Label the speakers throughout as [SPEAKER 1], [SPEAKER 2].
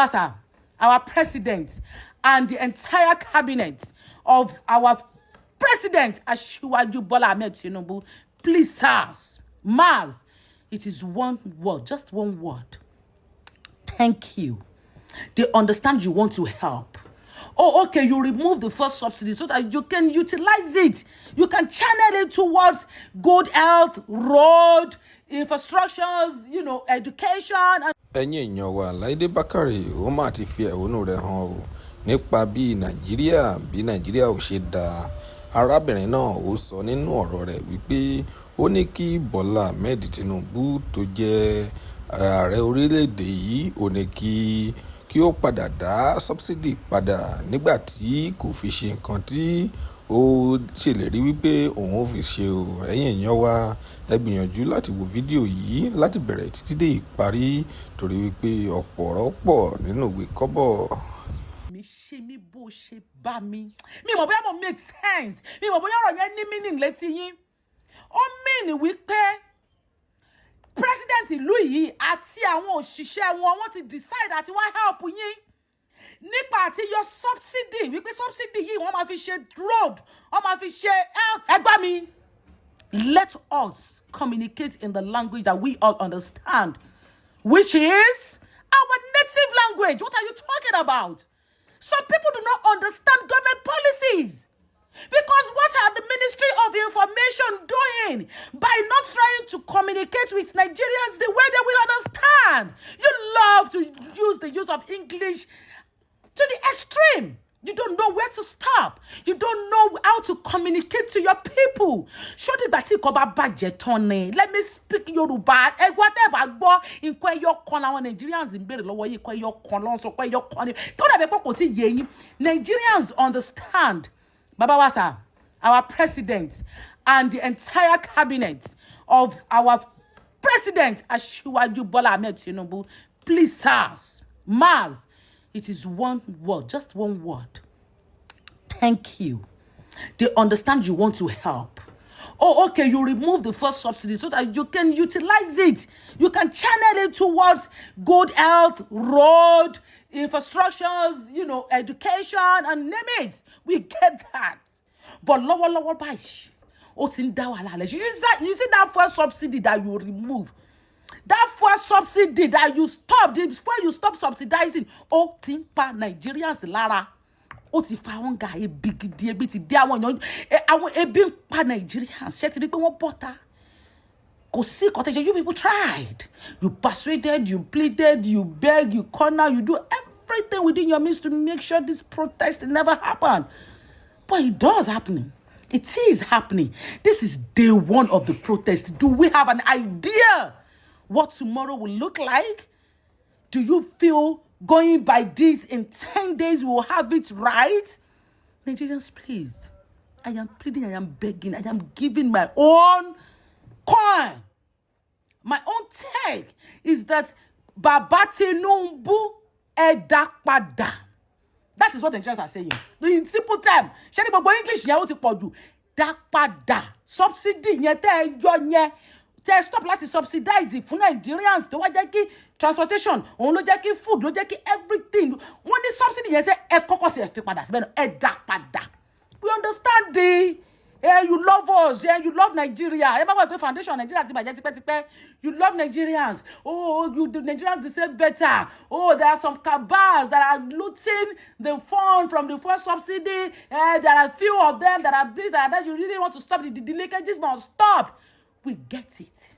[SPEAKER 1] Sir, our president and the entire cabinet of our president, BOLA AHMED TINUBU, please, sirs, Mars, it is one word, just one word. Thank you. They understand you want to help. Oh, okay, you remove the first subsidy so that you can utilize it. You can channel it towards good health, road, infrastructures, education.
[SPEAKER 2] Ẹ̀yin èèyàn wa LAIDE BAKARE ó mà ti fi ẹ̀hónú rẹ̀ hàn o nípa bí Nàìjíríà ò ṣe dáa. Arábìnrin náà ó sọ nínú ọ̀rọ̀ rẹ̀ wípé ó ní kí BOLA AHMED TINUBU tó jẹ́ ààrẹ orílẹ̀-èdè yìí ó ní kí ó padà dá subsidy padà nígbà tí kò fi ṣe nǹkan tí ó ṣèlérí wípé òun ò fi ṣe o. Ẹ̀yin èèyàn wa ẹ gbìyànjú láti wo fídíò yìí láti bẹ̀rẹ̀ títí dé ìparí torí wípé ọ̀pọ̀ ọ̀rọ̀ pọ̀ nínú ìwé kọ́bọ̀.
[SPEAKER 1] Mi ṣe mí bó ṣe bá mi mọ̀ bóyá mo make sense, mi mọ̀ bóyá ọ̀rọ̀ yẹn ní meaning létí yín. Ó mean wípé president ìlú yìí àti àwọn òṣìṣẹ́ wọn ti decide àti wá help yín nípa àti yọ subsidy, wípé subsidy yìí wọ́n máa fi ṣe road, wọ́n máa fi ṣe health. Ẹ gbà mí. Let us communicate in the language that we all understand, which is our native language. What are you talking about? Some people do not understand government policies. Because what are the Ministry of Information doing by not trying to communicate with Nigerians the way they will understand? You love to use the use of English to the extreme. You don't know where to stop. You don't know how to communicate to your people. Let me speak Yoruba. Nigerians understand. Sir, our president and the entire cabinet of our president, BOLA AHMED TINUBU, please, sirs, Mars, it is one word, just one word. Thank you. They understand you want to help. Oh, okay, you remove the first subsidy so that you can utilize it. You can channel it towards good health, road, infrastructures, education, and name it. We get that. But lower by you see that first subsidy that you remove. That first subsidy that you stopped before you stop subsidizing. Oh, think pa Nigerians lara. Oh, ti fa one guy a big deal bit there one a big pa Nigerians. Shet it one butter. You people tried. You persuaded, you pleaded, you begged, you corner, you do everything within your means to make sure this protest never happened. But it does happening. It is happening. This is day one of the protest. Do we have an idea what tomorrow will look like? Do you feel going by this in 10 days we will have it right? Nigerians, please. I am pleading, I am begging, I am giving my own coin. My own take is that Baba Tinubu edapada. That is what the Nigerians are saying. In simple term, Shani Bobo English yẹn ó ti pọ̀ jù. Dapada. Subsidy yẹn tẹ́ yọ yẹn. Tẹ́ stop láti subsidize fún Nigerians tó wá jẹ́ kí transportation, òun ló jẹ́ kí food, ló jẹ́ kí everything. Wọ́n ní subsidy yẹn ṣe ẹ kọ́kọ́ sí ẹ fi padà síbẹ̀ náà ẹ dapada. We understand you love us, you love Nigeria. Remember foundation Nigeria you love Nigerians. Oh, the Nigerians deserve better. Oh, there are some cabals that are looting the fund from the first subsidy. There are few of them that are this, that you really want to stop the leakages, must stop. We get it.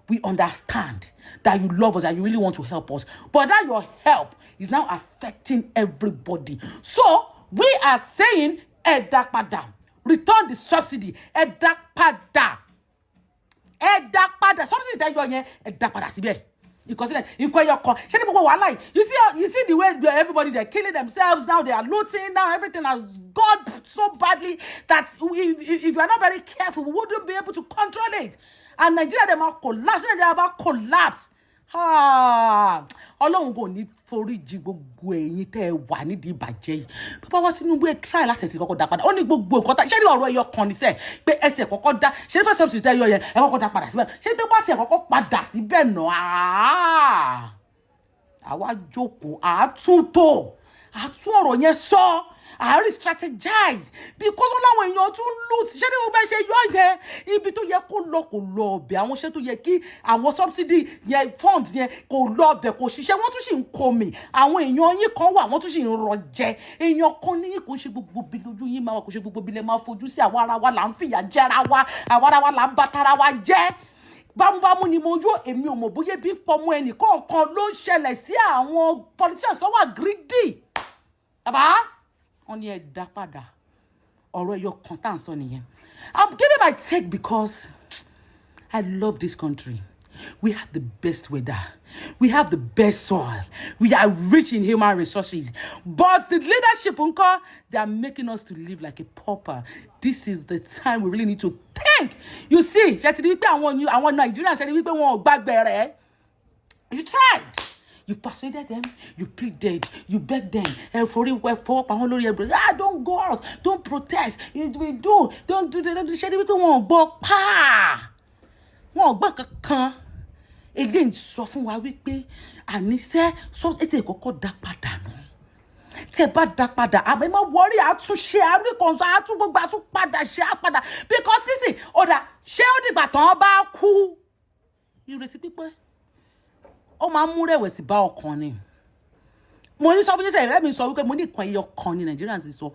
[SPEAKER 1] We understand that you love us and you really want to help us. But that your help is now affecting everybody. So we are saying edapada. Return the subsidy. Edapada. Subsidy that you're here. Edapada sibe. You consider you see the way everybody they're killing themselves now. They are looting now. Everything has gone so badly that if you are not very careful, we wouldn't be able to control it. And Nigeria they might collapse. They are about collapse. Ọlọ́run kò ní foríjì gbogbo ẹ̀yin tẹ́ ẹ wà nídìí ìbàjẹ́ yìí. Bàbá wa Tinubu ẹ try láti ẹ̀sìn kọ́kọ́ dá padà. Ó ní gbogbo nǹkan tá ṣé ní ọ̀rọ̀ ẹyọ kan ní sẹ́ pé ẹsẹ̀ kọ́kọ́ dá ṣé ní first subsidy tẹ́ yọ yẹn ẹ kọ́kọ́ dá padà síbẹ̀. Ṣé ní tó bá tiẹ̀ kọ́kọ́ padà síbẹ̀ náà. àwa jókòó àtúntò àtún ọ̀rọ̀ yẹn sọ strategize because wọ́n láwọn èèyàn tún loot ṣé ní wọ́n bá ṣe yọ yẹn ibi tó yẹ kó lọ ọbẹ̀ àwọn iṣẹ́ tó yẹ kí àwọn subsidy yẹn funds yẹn kò lọ ọbẹ̀ kò ṣiṣẹ́ wọ́n tún sì ń kó mi àwọn èèyàn yín kan wà wọ́n tún sì ń rọ jẹ èèyàn kan ní kò ṣe gbogbo bí lójú yín máa wà kò ṣe gbogbo bí lè máa fojú sí àwa ara wa là ń fìyà jẹ ara wa àwa ara wa là ń bàtàrà wa jẹ́ bámúbámú ni mo yó èmi ò mọ̀ bóyá bí ń pọmọ ẹnìkọ̀ọ̀kan ló ń ṣẹlẹ̀ sí àwọn politicians tó wà greedy bàbá wọn ní ẹ dá padà ọ̀rọ̀ ẹyọ kan tá à ń sọ nìyẹn. I'm giving my take because I love this country. We have the best weather. We have the best soil. We are rich in human resources. But the leadership, they are making us to live like a pauper. This is the time we really need to think. You see, àwọn Nigerians, you tried. You persuaded them, you pleaded, you begged them. Don't go out, don't protest. Don't do it. Eléyìí sọ fún wa wípé àníṣe sọ ètè kọ́kọ́ dá padà nù tẹ́ bá dá padà àmọ́ ẹ má wọrí àtúnṣe àríkànṣe àtúgbogbo àtúpadà ṣe àpadà because nísìn ọ̀dà ṣé ó dìgbà tán bá kú ìrètí pípẹ́ ó máa ń mú rẹ̀wẹ̀sì bá ọkàn ni mo ní sọ fún yín sẹ́yìn rẹ́ mi sọ wípé mo ní ìkan ẹyọ kan ní Nàìjíríà sì sọ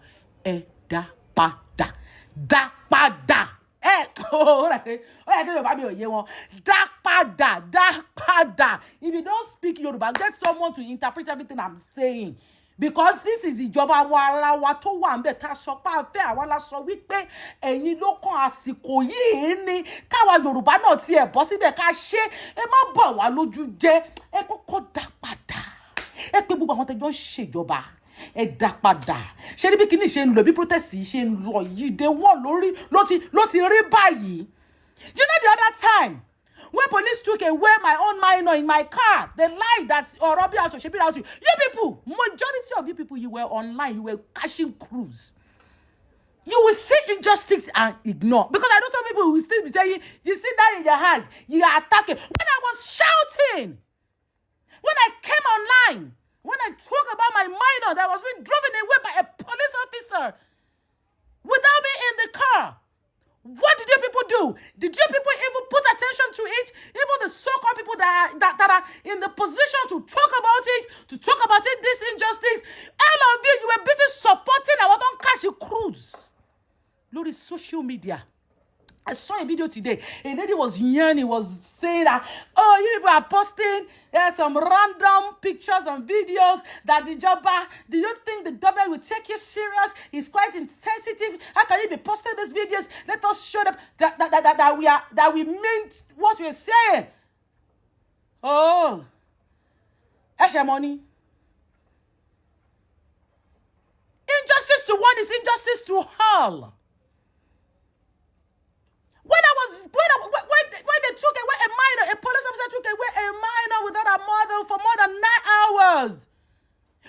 [SPEAKER 1] ẹ dá padà dá padà. Yoruba mi ò yé wọn dá padà if you don't speak Yoruba get someone to interpret everything I'm saying because this is ìjọba wa ara wa tó wà ńbẹ̀ tá sọ pé àfẹ́ àwa la sọ wípé ẹ̀yin ló kàn àsìkò yìí ni káwa Yorùbá náà tiẹ̀ bọ́ síbẹ̀ ká ṣe ẹ má bọ̀ wá lójú jẹ́ ẹ kọ́kọ́ dá padà ẹ pé gbogbo àwọn tẹjọ́ ń ṣèjọba ẹ dá padà ṣé níbi kíní ṣe ń lọ bí protest yìí ṣe ń lọ yìí dé wọ́n lórí ló ti rí báyìí. You know the other time when police took away my own minor in my car, they lied that Orobi out, Shebi out. You people, majority of you people, you were online, you were cashing crews. You will see injustice and ignore. Because I know some people will still be saying, you see that in your hands, you are attacking. When I was shouting, when I came online, when I talk about my minor that was being driven away by a police officer without me in the car, what did you people do? Did you people even put attention to it? Even the so-called people that are in the position to talk about it, this injustice, all of you were busy supporting our own cash crews. Look at social media. I saw a video today. A lady was yearning, was saying that, oh, you people are posting some random pictures and videos that the IJOBA, do you think the government will take you serious? It's quite insensitive. How can you be posting these videos? Let us show them that we meant what we're saying. Oh, extra money. Injustice to one is injustice to all. When they took away a minor, a police officer took away a minor without a mother for more than 9 hours.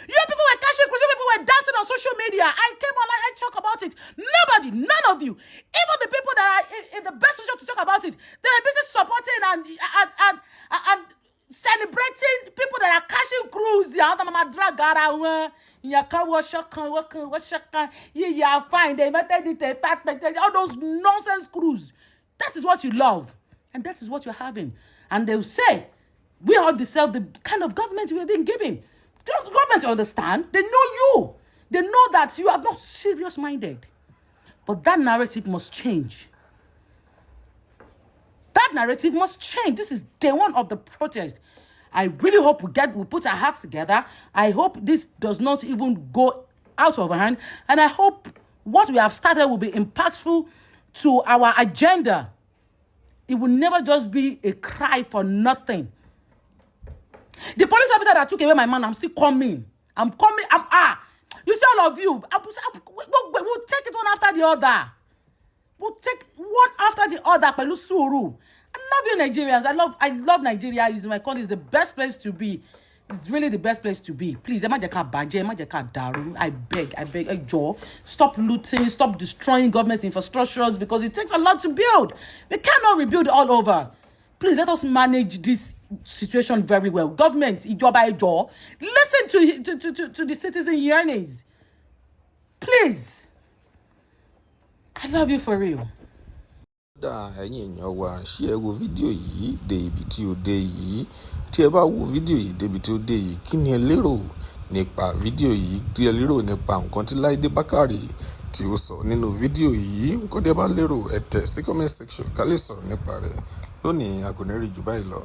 [SPEAKER 1] You people were cashing crews, you people were dancing on social media. I came online and talk about it. Nobody, none of you, even the people that are in the best position to talk about it, they were busy supporting and celebrating people that are cashing crews. All those nonsense crews. That is what you love. And that is what you're having. And they'll say, we all deserve the kind of government we've been given. The government understand. They know you. They know that you are not serious-minded. But that narrative must change. That narrative must change. This is day one of the protest. I really hope we put our hearts together. I hope this does not even go out of hand. And I hope what we have started will be impactful to our agenda. It will never just be a cry for nothing. The police officer that took away my man, I'm still coming. I'm coming. You see all of you. We'll take it one after the other. We'll take one after the other. I love you, Nigerians. I love Nigeria. It's my country. It's the best place to be. It's really the best place to be. Please, I beg, Joe, stop looting, stop destroying government infrastructures because it takes a lot to build. We cannot rebuild all over. Please, let us manage this situation very well. Government, ìjọba ẹ jọ̀ọ́, listen to the citizen yearnings. Please. I love you for real.
[SPEAKER 2] dá ẹ̀yin èèyàn wa ṣé ẹ wo fídíò yìí dé ibi tí ó dé yìí? Tí ẹ bá wo fídíò yìí débi tí ó dé yìí, kí ni ẹ lérò nípa fídíò yìí? Kí ẹ lérò nípa nǹkan tí Láìdé Bákàrè tí ó sọ nínú fídíò yìí? Nǹkan tí ẹ bá lérò ẹ tẹ̀ sí comment section ká lè sọ̀rọ̀ nípa rẹ̀. Lónìí a kò ní rí jù báyìí lọ.